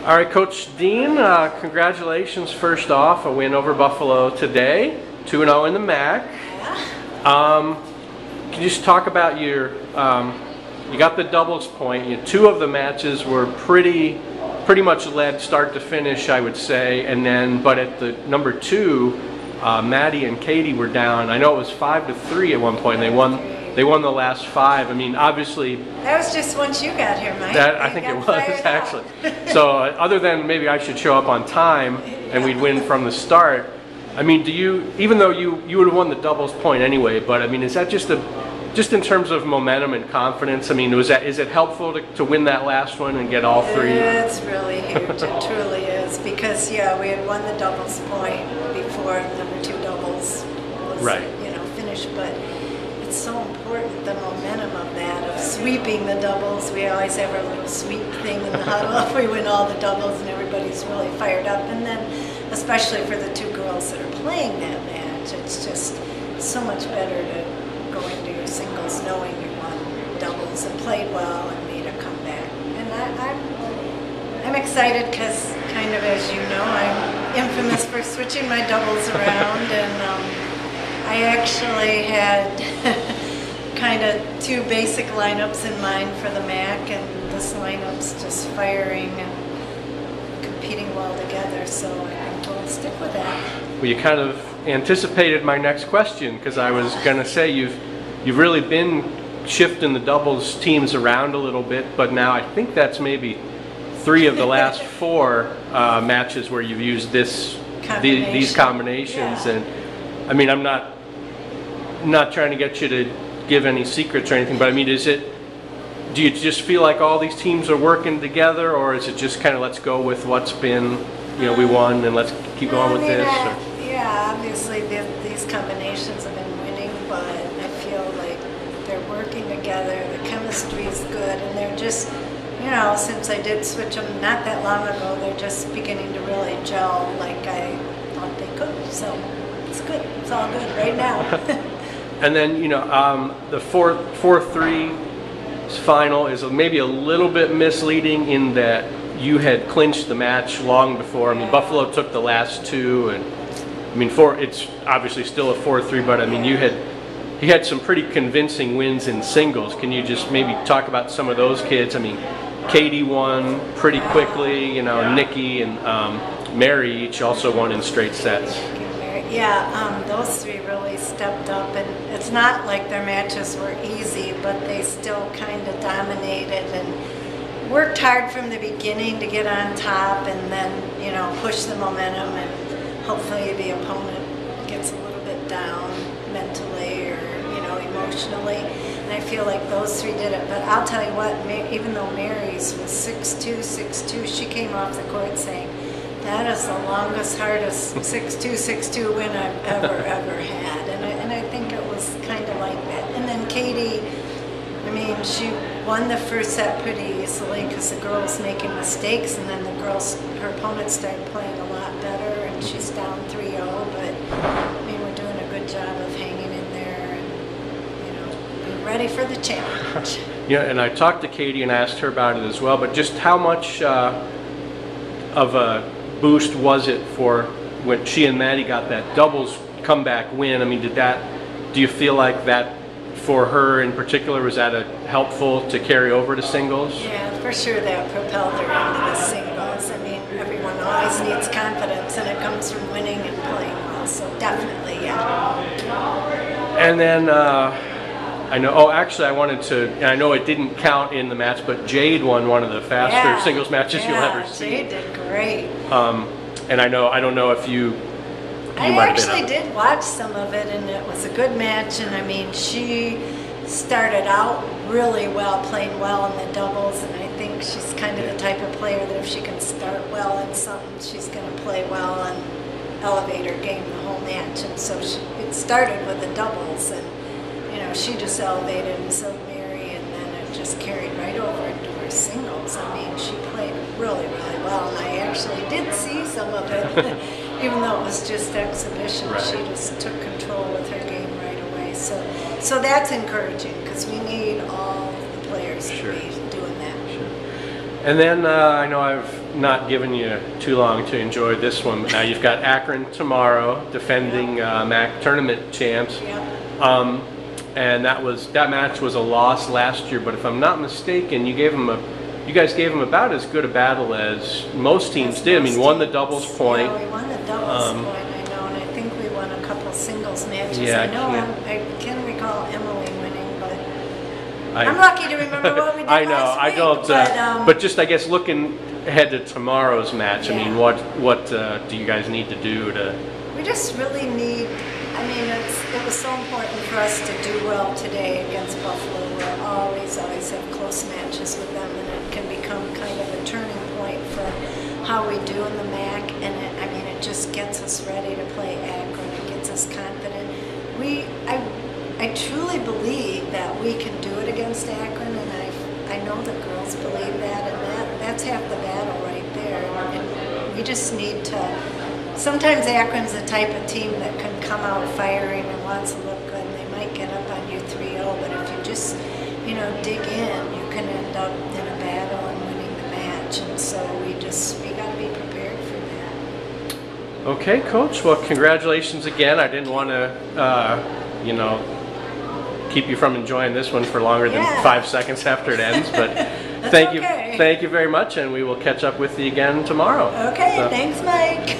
All right, Coach Dean, congratulations first off, a win over Buffalo today, 2-0 in the MAC. Can you just talk about your, you got the doubles point, two of the matches were pretty much led start to finish, I would say, and then, but at the number 2, Maddie and Katie were down. I know it was 5-3 at one point, and they won the last 5. I mean, obviously... That was just once you got here, Mike. I think it was, actually. So other than maybe I should show up on time and we'd win from the start, I mean, do you, even though you would have won the doubles point anyway, but I mean, is that just in terms of momentum and confidence, I mean, is it helpful to win that last one and get all 3? It's really huge, it truly is, because yeah, we had won the doubles point before number 2 doubles was, finished, but it's so important, the momentum of that, of sweeping the doubles. We always have our little sweep thing in the huddle if we win all the doubles and everybody's really fired up. And then, especially for the 2 girls that are playing that match, it's just so much better to go into your singles knowing you won doubles and played well and made a comeback. And I'm excited because, kind of as you know, I'm infamous for switching my doubles around, and I actually had kind of 2 basic lineups in mind for the MAC, and this lineup's just firing and competing well together, so I think we'll stick with that. Well, you kind of anticipated my next question, because I was going to say you've really been shifting the doubles teams around a little bit, but now I think that's maybe 3 of the last 4 matches where you've used these combinations, and I mean, I'm not trying to get you to give any secrets or anything, but I mean, do you just feel like all these teams are working together, or is it just kind of let's go with what's been, we won and let's keep going with this? Yeah, obviously these combinations have been winning, but I feel like they're working together, the chemistry is good, and they're just, since I did switch them not that long ago, they're just beginning to really gel like I thought they could, so it's good, it's all good right now. And then, the 4-3 final is maybe a little bit misleading in that you had clinched the match long before. I mean, Buffalo took the last 2, and I mean, it's obviously still a 4-3, but I mean, you had some pretty convincing wins in singles. Can you just maybe talk about some of those kids? I mean, Katie won pretty quickly, Nikki and Mary each also won in straight sets. Yeah, those 3 really stepped up, and it's not like their matches were easy, but they still kind of dominated and worked hard from the beginning to get on top, and then, push the momentum, and hopefully the opponent gets a little bit down mentally or, emotionally. And I feel like those 3 did it. But I'll tell you what, even though Mary's was 6-2, 6-2, she came off the court saying, that is the longest, hardest 6-2, 6-2 win I've ever had. And I think it was kind of like that. And then Katie, I mean, she won the first set pretty easily because the girls making mistakes, and then her opponents started playing a lot better, and she's down 3-0. But I mean, we're doing a good job of hanging in there and, being ready for the challenge. Yeah, and I talked to Katie and asked her about it as well, but just how much of a boost was it for when she and Maddie got that doubles comeback win? I mean, do you feel like that for her in particular, was that helpful to carry over to singles? Yeah, for sure that propelled her into the singles. I mean, everyone always needs confidence, and it comes from winning and playing well, so definitely, yeah. And then I know, actually I wanted to, and I know it didn't count in the match, but Jade won one of the faster singles matches you'll ever see. Jade did great. And I don't know if you I actually did watch some of it, and it was a good match, and I mean, she started out really well, playing well in the doubles, and I think she's kind of the type of player that if she can start well in something, she's going to play well and elevate her game the whole match. And so it started with the doubles, and she just elevated, and so Mary, and then it just carried right over into her singles. I mean, she played really, really well, and I actually did see some of it, even though it was just exhibition. Right. She just took control with her game right away. So that's encouraging, because we need all the players to be doing that. Sure. And then I know I've not given you too long to enjoy this one, but now you've got Akron tomorrow, defending MAC tournament champs. Yep. And that match was a loss last year, but if I'm not mistaken, you guys gave them about as good a battle as most teams did. I mean, won the doubles point. Yeah, we won the doubles point, I know, and I think we won a couple singles matches. Yeah, I can recall Emily winning, but I'm lucky to remember what we did I know, last I week, don't. But just, I guess, looking ahead to tomorrow's match, Yeah. I mean, what do you guys need to do to? We just really need. I mean, it was so important for us to do well today against Buffalo. We'll always have close matches with them, and it can become kind of a turning point for how we do in the MAC. And it just gets us ready to play Akron. It gets us confident. I truly believe that we can do it against Akron, and I know the girls believe that, and that's half the battle right there. And we just need to. Sometimes Akron's the type of team that can come out firing and wants to look good, and they might get up on you 3-0, but if you just, dig in, you can end up in a battle and winning the match, and so we got to be prepared for that. Okay, Coach. Well, congratulations again. I didn't want to, keep you from enjoying this one for longer than 5 seconds after it ends, but thank you very much, and we will catch up with you again tomorrow. Okay, thanks, Mike.